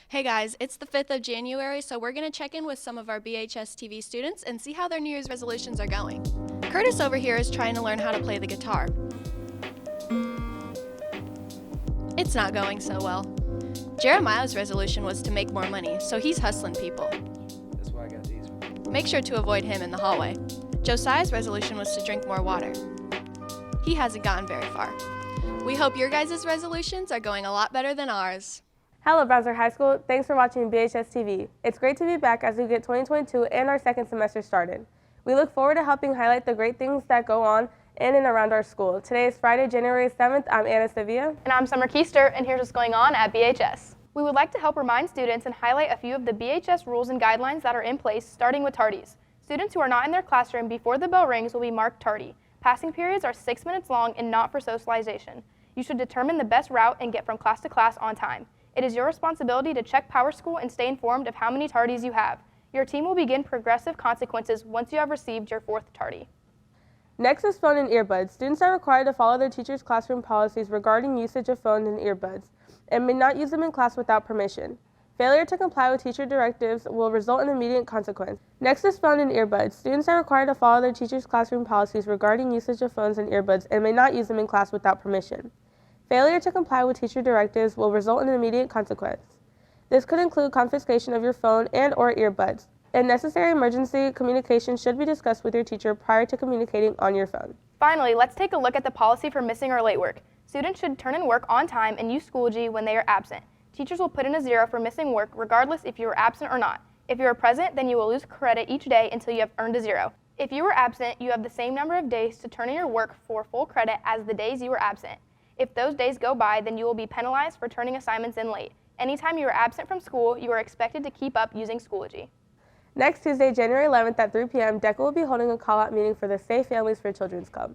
Hey guys, it's the 5th of January, so we're going to check in with some of our BHS TV students and see how their New Year's resolutions are going. Curtis over here is trying to learn how to play the guitar. It's not going so well. Jeremiah's resolution was to make more money, so he's hustling people. That's why I got these. Make sure to avoid him in the hallway. Josiah's resolution was to drink more water. He hasn't gotten very far. We hope your guys' resolutions are going a lot better than ours. Hello, Brownsburg High School. Thanks for watching BHS TV. It's great to be back as we get 2022 and our second semester started. We look forward to helping highlight the great things that go on in and around our school. Today is Friday, January 7th. I'm Anna Sevilla. And I'm Summer Keister, and here's what's going on at BHS. We would like to help remind students and highlight a few of the BHS rules and guidelines that are in place, starting with tardies. Students who are not in their classroom before the bell rings will be marked tardy. Passing periods are 6 minutes long and not for socialization. You should determine the best route and get from class to class on time. It is your responsibility to check Power School and stay informed of how many tardies you have. Your team will begin progressive consequences once you have received your 4th tardy. Next is phone and earbuds. Students are required to follow their teachers' classroom policies regarding usage of phones and earbuds and may not use them in class without permission. Failure to comply with teacher directives will result in immediate consequence. Next is phone and earbuds. Students are required to follow their teachers' classroom policies regarding usage of phones and earbuds and may not use them in class without permission. Failure to comply with teacher directives will result in an immediate consequence. This could include confiscation of your phone and/or earbuds. And necessary emergency communication should be discussed with your teacher prior to communicating on your phone. Finally, let's take a look at the policy for missing or late work. Students should turn in work on time and use Schoology when they are absent. Teachers will put in a 0 for missing work regardless if you are absent or not. If you are present, then you will lose credit each day until you have earned a 0. If you were absent, you have the same number of days to turn in your work for full credit as the days you were absent. If those days go by, then you will be penalized for turning assignments in late. Anytime you are absent from school, you are expected to keep up using Schoology. Next Tuesday, January 11th at 3 p.m., DECA will be holding a call-out meeting for the Safe Families for Children's Club.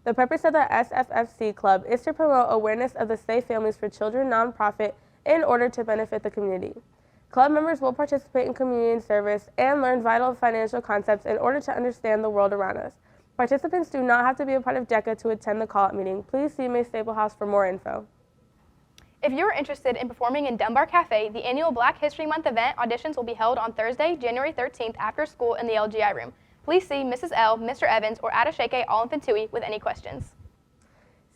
The purpose of the SFFC Club is to promote awareness of the Safe Families for Children nonprofit in order to benefit the community. Club members will participate in community service and learn vital financial concepts in order to understand the world around us. Participants do not have to be a part of DECA to attend the call-out meeting. Please see May Staplehouse for more info. If you are interested in performing in Dunbar Cafe, the annual Black History Month event auditions will be held on Thursday, January 13th after school in the LGI room. Please see Mrs. L, Mr. Evans, or Adasheke All-Infantui with any questions.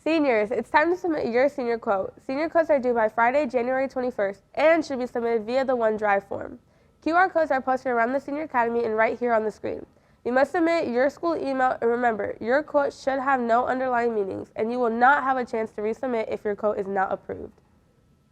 Seniors, it's time to submit your senior quote. Senior quotes are due by Friday, January 21st and should be submitted via the OneDrive form. QR codes are posted around the Senior Academy and right here on the screen. You must submit your school email, and remember, your quote should have no underlying meanings, and you will not have a chance to resubmit if your quote is not approved.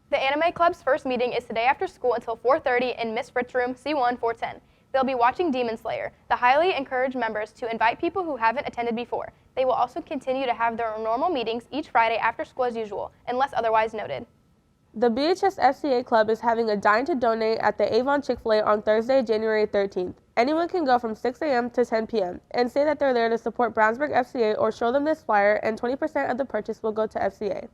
The Anime Club's first meeting is today after school until 4:30 in Miss Fritz Room C1 410. They'll be watching Demon Slayer. The highly encourage members to invite people who haven't attended before. They will also continue to have their normal meetings each Friday after school as usual, unless otherwise noted. The BHS FCA Club is having a Dine to Donate at the Avon Chick-fil-A on Thursday, January 13th. Anyone can go from 6 a.m. to 10 p.m. and say that they're there to support Brownsburg FCA or show them this flyer, and 20% of the purchase will go to FCA.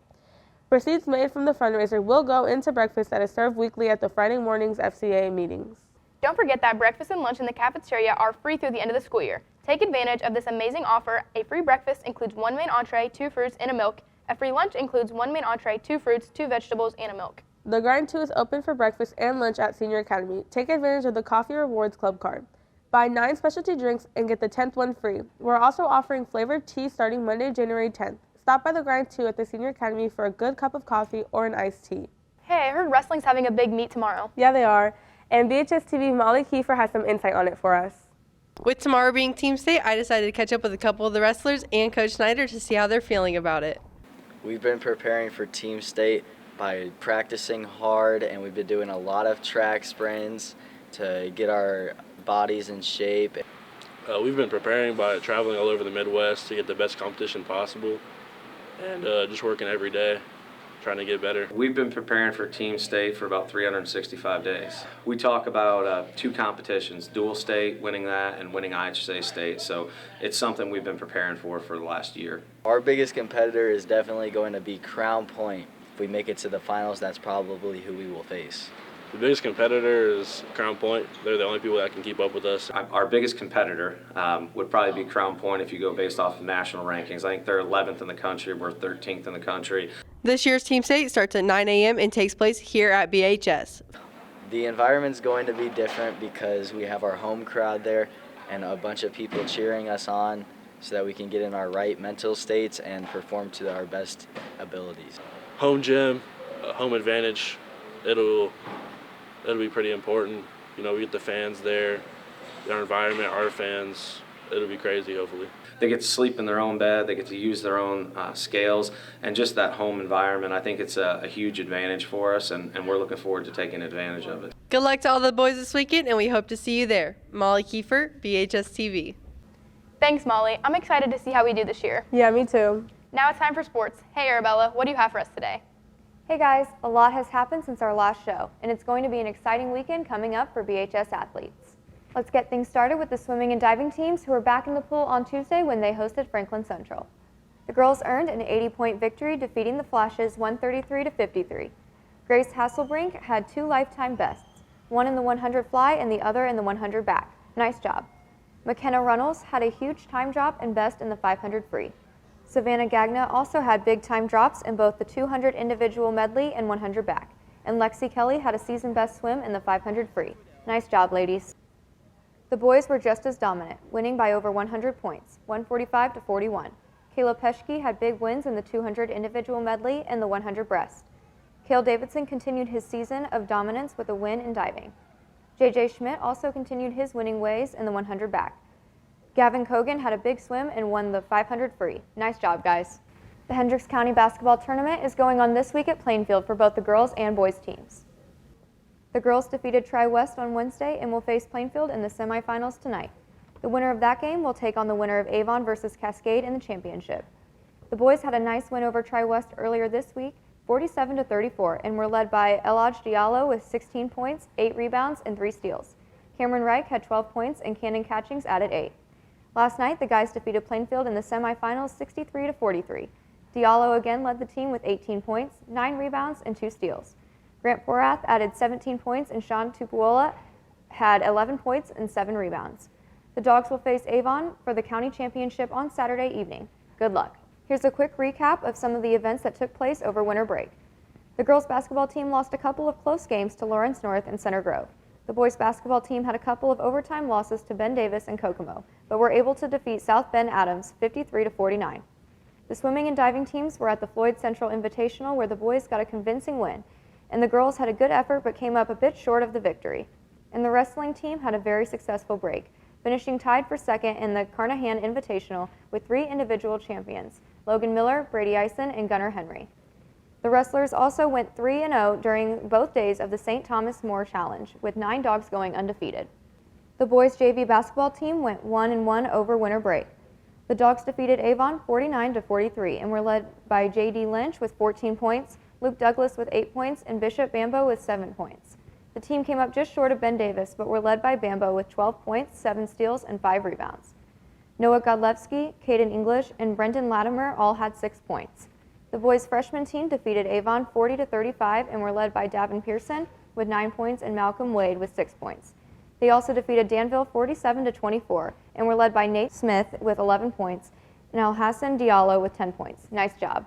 Proceeds made from the fundraiser will go into breakfast that is served weekly at the Friday morning's FCA meetings. Don't forget that breakfast and lunch in the cafeteria are free through the end of the school year. Take advantage of this amazing offer. A free breakfast includes 1 main entree, 2 fruits, and a milk. A free lunch includes 1 main entree, 2 fruits, 2 vegetables, and a milk. The Grind 2 is open for breakfast and lunch at Senior Academy. Take advantage of the Coffee Rewards Club card. Buy 9 specialty drinks and get the 10th one free. We're also offering flavored tea starting Monday, January 10th. Stop by the Grind 2 at the Senior Academy for a good cup of coffee or an iced tea. Hey, I heard wrestling's having a big meet tomorrow. Yeah, they are. And BHS TV Molly Kiefer has some insight on it for us. With tomorrow being Team State, I decided to catch up with a couple of the wrestlers and Coach Snyder to see how they're feeling about it. We've been preparing for Team State by practicing hard, and we've been doing a lot of track sprints to get our bodies in shape. We've been preparing by traveling all over the Midwest to get the best competition possible and just working every day, trying to get better. We've been preparing for Team State for about 365 days. We talk about 2 competitions, dual state, winning that, and winning IHSA state. So it's something we've been preparing for the last year. Our biggest competitor is definitely going to be Crown Point. If we make it to the finals, that's probably who we will face. The biggest competitor is Crown Point. They're the only people that can keep up with us. Our biggest competitor would probably be Crown Point if you go based off of national rankings. I think they're 11th in the country. We're 13th in the country. This year's Team State starts at 9 a.m. and takes place here at BHS. The environment's going to be different because we have our home crowd there and a bunch of people cheering us on so that we can get in our right mental states and perform to our best abilities. Home gym, home advantage, it'll be pretty important. You know, we get the fans there, our environment, our fans. It'll be crazy, hopefully. They get to sleep in their own bed, they get to use their own scales, and just that home environment, I think it's a huge advantage for us, and we're looking forward to taking advantage of it. Good luck to all the boys this weekend, and we hope to see you there. Molly Kiefer, BHS TV. Thanks, Molly. I'm excited to see how we do this year. Yeah, me too. Now it's time for sports. Hey, Arabella, what do you have for us today? Hey guys, a lot has happened since our last show, and it's going to be an exciting weekend coming up for BHS athletes. Let's get things started with the swimming and diving teams who were back in the pool on Tuesday when they hosted Franklin Central. The girls earned an 80-point victory, defeating the Flashes 133-53. Grace Hasselbrink had 2 lifetime bests, one in the 100 fly and the other in the 100 back. Nice job. McKenna Runnels had a huge time drop and best in the 500 free. Savannah Gagna also had big time drops in both the 200 individual medley and 100 back. And Lexi Kelly had a season best swim in the 500 free. Nice job, ladies. The boys were just as dominant, winning by over 100 points, 145-41. Kayla Peschke had big wins in the 200 individual medley and the 100 breast. Cale Davidson continued his season of dominance with a win in diving. JJ Schmidt also continued his winning ways in the 100 back. Gavin Cogan had a big swim and won the 500 free. Nice job, guys. The Hendricks County basketball tournament is going on this week at Plainfield for both the girls and boys teams. The girls defeated Tri-West on Wednesday and will face Plainfield in the semifinals tonight. The winner of that game will take on the winner of Avon versus Cascade in the championship. The boys had a nice win over Tri-West earlier this week, 47-34, and were led by Elaj Diallo with 16 points, 8 rebounds, and 3 steals. Cameron Reich had 12 points, and Cannon Catchings added 8. Last night, the guys defeated Plainfield in the semifinals 63-43. Diallo again led the team with 18 points, 9 rebounds, and 2 steals. Grant Porath added 17 points, and Sean Tupuola had 11 points and 7 rebounds. The Dogs will face Avon for the county championship on Saturday evening. Good luck. Here's a quick recap of some of the events that took place over winter break. The girls basketball team lost a couple of close games to Lawrence North and Center Grove. The boys basketball team had a couple of overtime losses to Ben Davis and Kokomo, but were able to defeat South Bend Adams 53-49. The swimming and diving teams were at the Floyd Central Invitational, where the boys got a convincing win, and the girls had a good effort but came up a bit short of the victory. And the wrestling team had a very successful break, finishing tied for second in the Carnahan Invitational with 3 individual champions, Logan Miller, Brady Eisen, and Gunnar Henry. The wrestlers also went 3-0 during both days of the St. Thomas More Challenge, with 9 dogs going undefeated. The boys' JV basketball team went 1-1 over winter break. The Dogs defeated Avon 49-43 and were led by J.D. Lynch with 14 points, Luke Douglas with 8 points, and Bishop Bambo with 7 points. The team came up just short of Ben Davis, but were led by Bambo with 12 points, 7 steals, and 5 rebounds. Noah Godlewski, Caden English, and Brendan Latimer all had 6 points. The boys' freshman team defeated Avon 40-35 and were led by Davin Pearson with 9 points and Malcolm Wade with 6 points. They also defeated Danville 47-24 and were led by Nate Smith with 11 points and Al Hassan Diallo with 10 points. Nice job.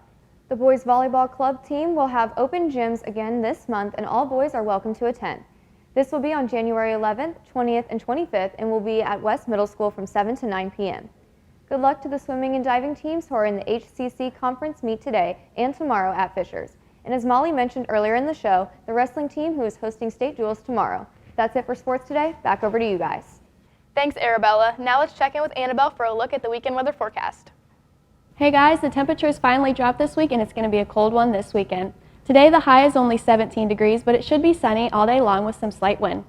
The boys' volleyball club team will have open gyms again this month, and all boys are welcome to attend. This will be on January 11th, 20th, and 25th, and will be at West Middle School from 7 to 9 p.m. Good luck to the swimming and diving teams who are in the HCC conference meet today and tomorrow at Fishers. And as Molly mentioned earlier in the show, the wrestling team who is hosting state duels tomorrow. That's it for sports today. Back over to you guys. Thanks, Arabella. Now let's check in with Annabelle for a look at the weekend weather forecast. Hey guys, the temperatures finally dropped this week and it's going to be a cold one this weekend. Today the high is only 17 degrees, but it should be sunny all day long with some slight wind.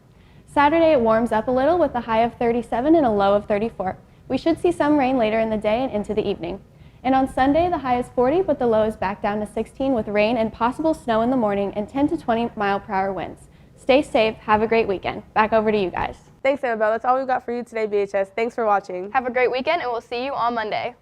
Saturday it warms up a little with a high of 37 and a low of 34. We should see some rain later in the day and into the evening. And on Sunday the high is 40, but the low is back down to 16 with rain and possible snow in the morning and 10 to 20 mile-per-hour winds. Stay safe, have a great weekend. Back over to you guys. Thanks, Annabelle. That's all we've got for you today, BHS. Thanks for watching. Have a great weekend, and we'll see you on Monday.